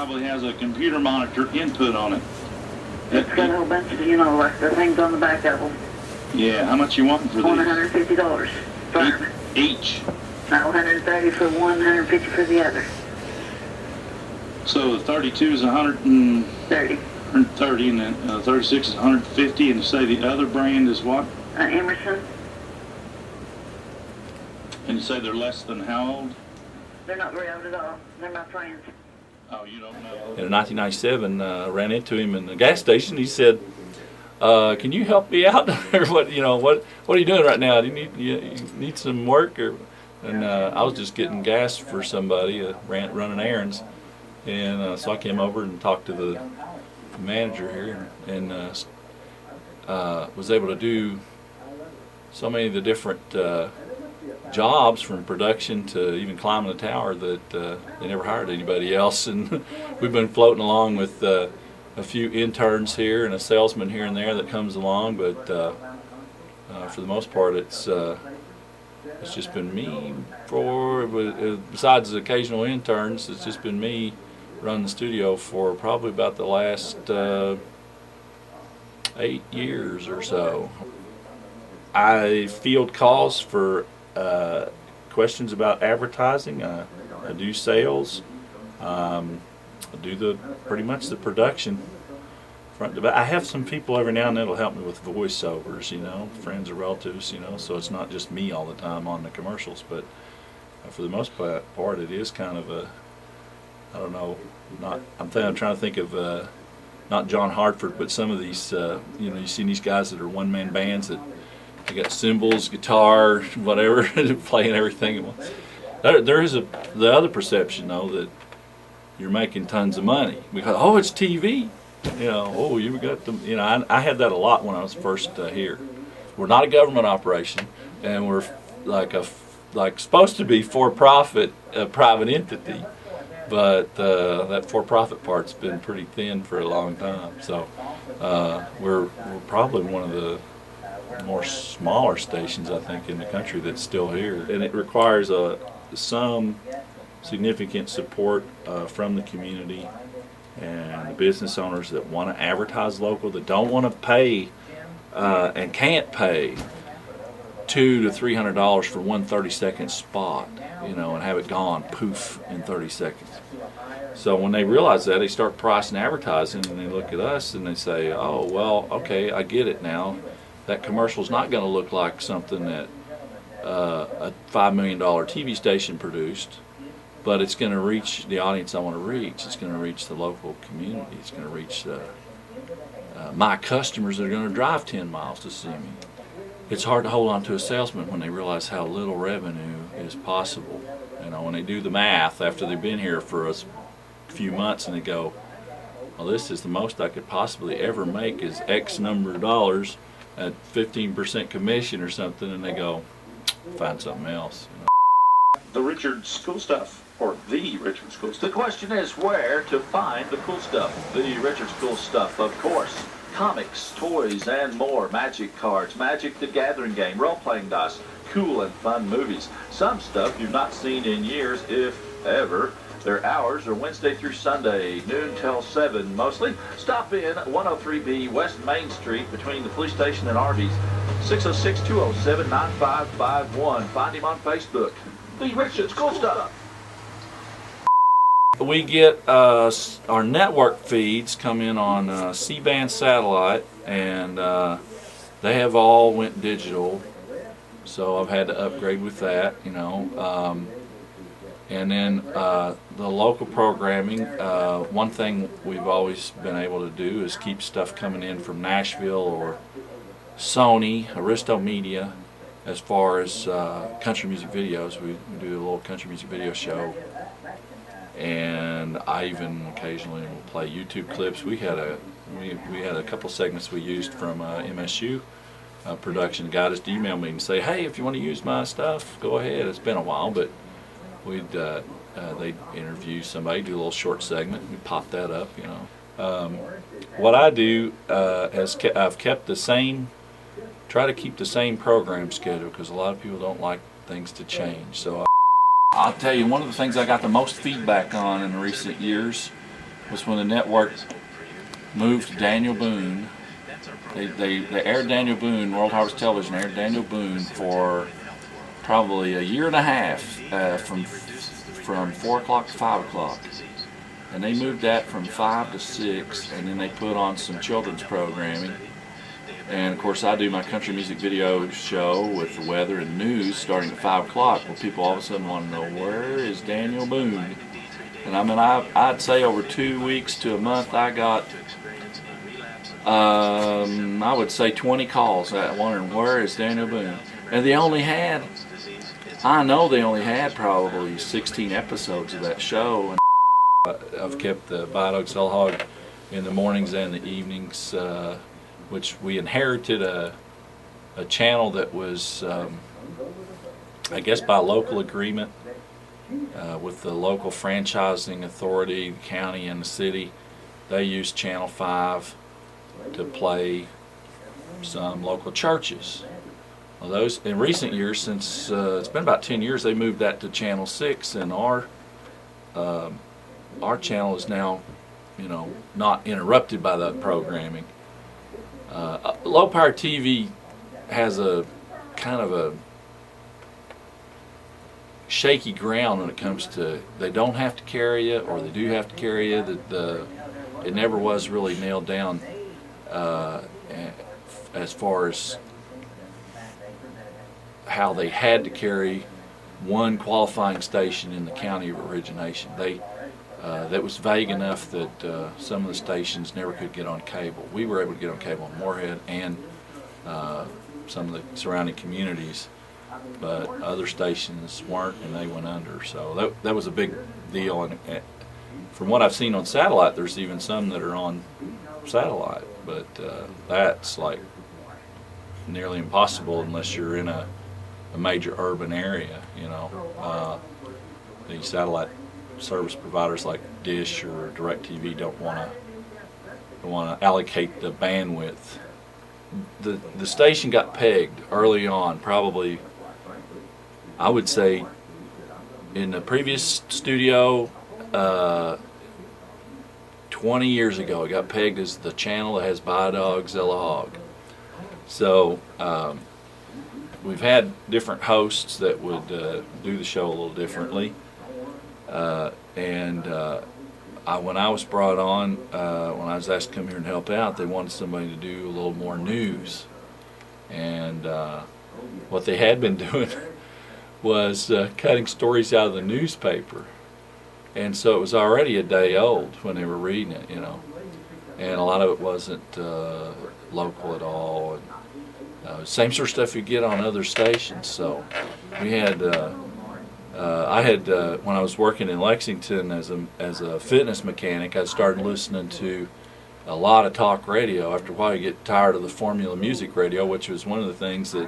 probably has a computer monitor input on it. It's got a whole bunch of, you know, like the things on the back of them. Yeah, how much you want for these? $150 for them. Each? No, $130 for one, $150 for the other. So the 32 is 130, 130, and then 36 is 150, and you say the other brand is what? Emerson. And you say they're less than how old? They're not very old at all. They're my friends. Oh, you don't know? In 1997, I ran into him in the gas station. He said, "Can you help me out? Or what? You know, what are you doing right now? Do you need some work?" And I was just getting gas for somebody, running errands, and so I came over and talked to the manager here, and was able to do so many of the different jobs, from production to even climbing the tower, that they never hired anybody else. And we've been floating along with a few interns here and a salesman here and there that comes along, but for the most part it's just been me. Besides the occasional interns, it's just been me running the studio for probably about the last 8 years or so. I field calls for questions about advertising. I do sales. I do pretty much the production front to back. I have some people every now and then that'll help me with voiceovers, you know, friends or relatives, you know, so it's not just me all the time on the commercials. But for the most part, it is kind of a, I don't know, I'm trying to think of not John Hartford, but some of these, you know, you see these guys that are one-man bands that they got cymbals, guitar, whatever, playing everything. There is the other perception, though, that you're making tons of money because, oh, it's TV, you know. Oh, you got the, you know. I had that a lot when I was first here. We're not a government operation, and we're like supposed to be for-profit, private entity, but that for-profit part's been pretty thin for a long time. So we're probably one of the more smaller stations, I think, in the country that's still here, and it requires some significant support from the community and the business owners that want to advertise local, that don't want to pay and can't pay $200 to $300 for one 30-second spot, you know, and have it gone poof in 30 seconds. So when they realize that, they start pricing advertising, and they look at us and they say, "Oh, well, okay, I get it now. That commercial's not going to look like something that a $5 million TV station produced, but it's going to reach the audience I want to reach. It's going to reach the local community. It's going to reach my customers that are going to drive 10 miles to see me." It's hard to hold on to a salesman when they realize how little revenue is possible. You know, when they do the math after they've been here for a few months and they go, "Well, this is the most I could possibly ever make is X number of dollars at 15% commission or something," and they go, "Find something else." You know? The Richard's cool stuff, or the Richard's cool stuff. The question is where to find the cool stuff. The Richard's cool stuff, of course. Comics, toys, and more. Magic cards, Magic the Gathering game, role-playing dice, cool and fun movies. Some stuff you've not seen in years, if ever. Their hours are Wednesday through Sunday, noon till 7 mostly. Stop in 103B West Main Street between the police station and Arby's. 606-207-9551. Find him on Facebook. The Richard's Cool Stuff. We get our network feeds come in on C-band satellite, and they have all went digital, so I've had to upgrade with that, you know. And then the local programming, one thing we've always been able to do is keep stuff coming in from Nashville or Sony, Aristo Media, as far as country music videos. We do a little country music video show, and I even occasionally will play YouTube clips. We had a couple segments we used from MSU production. The guy just emailed me and say, "Hey, if you want to use my stuff, go ahead." It's been a while, but they'd interview somebody, do a little short segment, and we pop that up, you know. What I do I've kept the same, try to keep the same program schedule, because a lot of people don't like things to change. So I'll tell you, one of the things I got the most feedback on in recent years was when the network moved to Daniel Boone. They aired Daniel Boone, World Harvest Television aired Daniel Boone for probably a year and a half, from 4 o'clock to 5 o'clock. And they moved that from 5 to 6, and then they put on some children's programming. And of course I do my country music video show with the weather and news starting at 5 o'clock. Well, people all of a sudden want to know, where is Daniel Boone? And I mean, I'd say over 2 weeks to a month I got, I would say 20 calls wondering, where is Daniel Boone? And I know they only had probably 16 episodes of that show. And I've kept the Buy Dog Sell Hog in the mornings and the evenings, which we inherited a channel that was, I guess by local agreement with the local franchising authority, the county and the city. They used Channel 5 to play some local churches. Well, those in recent years, since it's been about 10 years, they moved that to Channel 6, and our channel is now, not interrupted by that programming. Low power TV has a kind of a shaky ground when it comes to, they don't have to carry it or they do have to carry it. It never was really nailed down as far as how they had to carry one qualifying station in the county of origination. That was vague enough that some of the stations never could get on cable. We were able to get on cable in Morehead and some of the surrounding communities, but other stations weren't, and they went under. So that was a big deal. And from what I've seen on satellite, there's even some that are on satellite, but that's like nearly impossible unless you're in a major urban area. The satellite service providers like Dish or DirecTV don't want to allocate the bandwidth. The station got pegged early on, probably I would say in the previous studio 20 years ago. It got pegged as the channel that has Buy a Dog, Sell a Hog. So we've had different hosts that would do the show a little differently. When I was brought on, when I was asked to come here and help out, they wanted somebody to do a little more news. And what they had been doing was cutting stories out of the newspaper. And so it was already a day old when they were reading it, And a lot of it wasn't local at all. And same sort of stuff you get on other stations. So we had, I had when I was working in Lexington as a fitness mechanic, I started listening to a lot of talk radio. After a while, you get tired of the formula music radio, which was one of the things that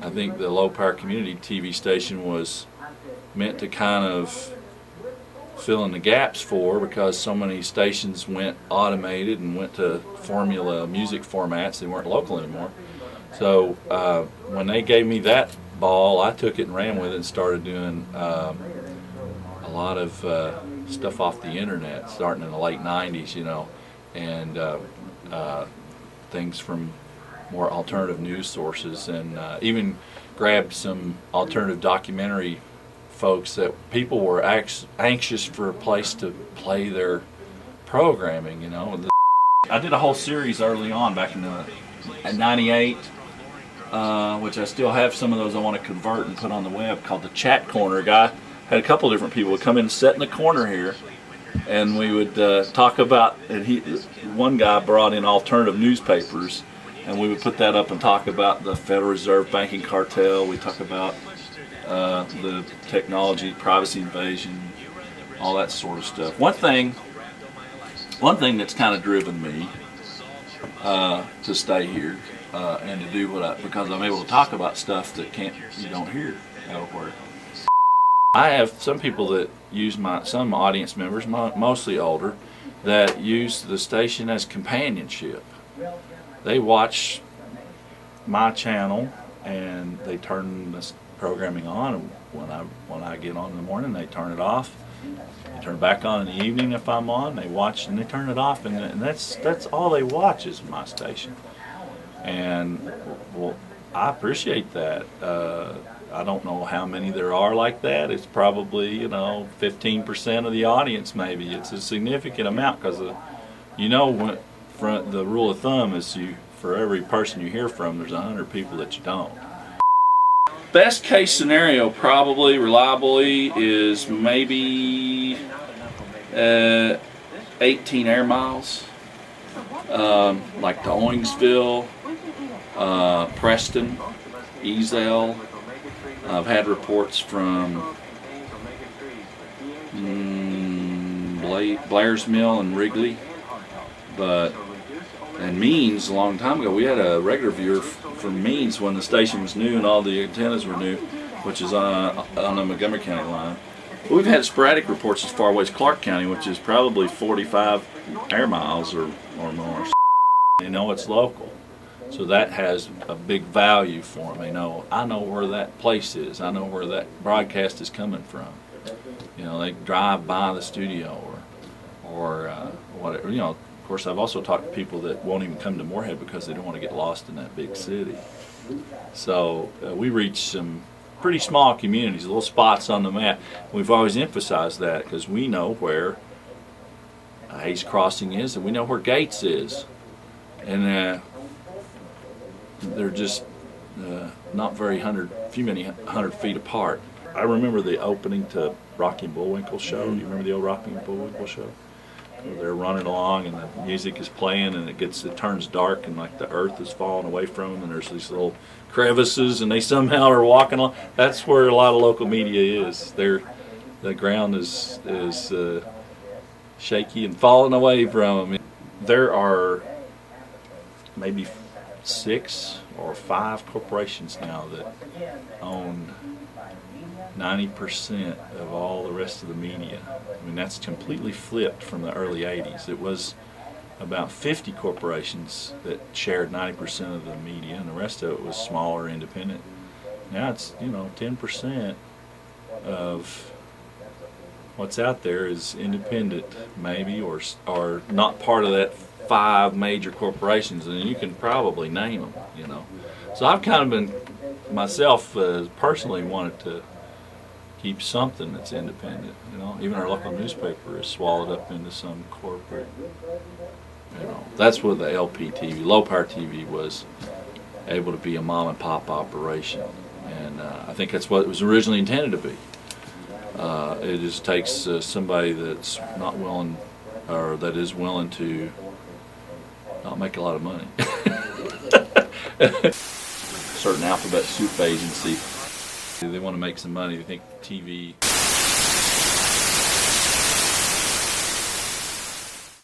I think the low power community TV station was meant to kind of fill in the gaps for, because so many stations went automated and went to formula music formats. They weren't local anymore. So when they gave me that ball, I took it and ran with it and started doing a lot of stuff off the internet, starting in the late 90s, and things from more alternative news sources, and even grabbed some alternative documentary folks that people were anxious for a place to play their programming, I did a whole series early on back in '98, which I still have some of those I want to convert and put on the web, called the Chat Corner. A guy had a couple different people would come in and sit in the corner here, and we would talk about, one guy brought in alternative newspapers, and we would put that up and talk about the Federal Reserve banking cartel. We talk about the technology, privacy invasion, all that sort of stuff. One thing that's kind of driven me to stay here and to do because I'm able to talk about stuff that you don't hear elsewhere. I have some people that use some audience members, mostly older, that use the station as companionship. They watch my channel and they turn this programming on, and when I get on in the morning, they turn it off, They turn it back on in the evening if I'm on. They watch and they turn it off, and that's all they watch is my station. And well, I appreciate that. I don't know how many there are like that. It's probably 15% of the audience. Maybe it's a significant amount because the rule of thumb is for every person you hear from, there's 100 people that you don't. Best case scenario, probably reliably, is maybe 18 air miles, like to Owensville, Preston, Eazell. I've had reports from Blair's Mill and Wrigley, and Means a long time ago. We had a regular viewer from Means when the station was new and all the antennas were new, which is on the Montgomery County line. But we've had sporadic reports as far away as Clark County, which is probably 45 air miles or more. It's local. So that has a big value for them. I know where that place is. I know where that broadcast is coming from. They drive by the studio or whatever. Of course, I've also talked to people that won't even come to Morehead because they don't want to get lost in that big city. So we reach some pretty small communities, little spots on the map. We've always emphasized that because we know where Hayes Crossing is and we know where Gates is. And they're just not many hundred feet apart. I remember the opening to Rocky and Bullwinkle show. Do you remember the old Rocky and Bullwinkle show? They're running along and the music is playing and it turns dark and like the earth is falling away from them and there's these little crevices and they somehow are walking along. That's where a lot of local media is. The ground is shaky and falling away from them. There are maybe 6 or 5 corporations now that own 90% of all the rest of the media. That's completely flipped from the early 80s. It was about 50 corporations that shared 90% of the media and the rest of it was smaller, independent. Now it's 10% of what's out there is independent maybe or not part of that 5 major corporations, and you can probably name them. So I've kind of been myself personally wanted to keep something that's independent. Even our local newspaper is swallowed up into some corporate. That's what the LPTV, low power TV, was able to be a mom and pop operation, and I think that's what it was originally intended to be. It just takes somebody that's not willing, or that is willing to not make a lot of money. Certain alphabet soup agency, they want to make some money. They think TV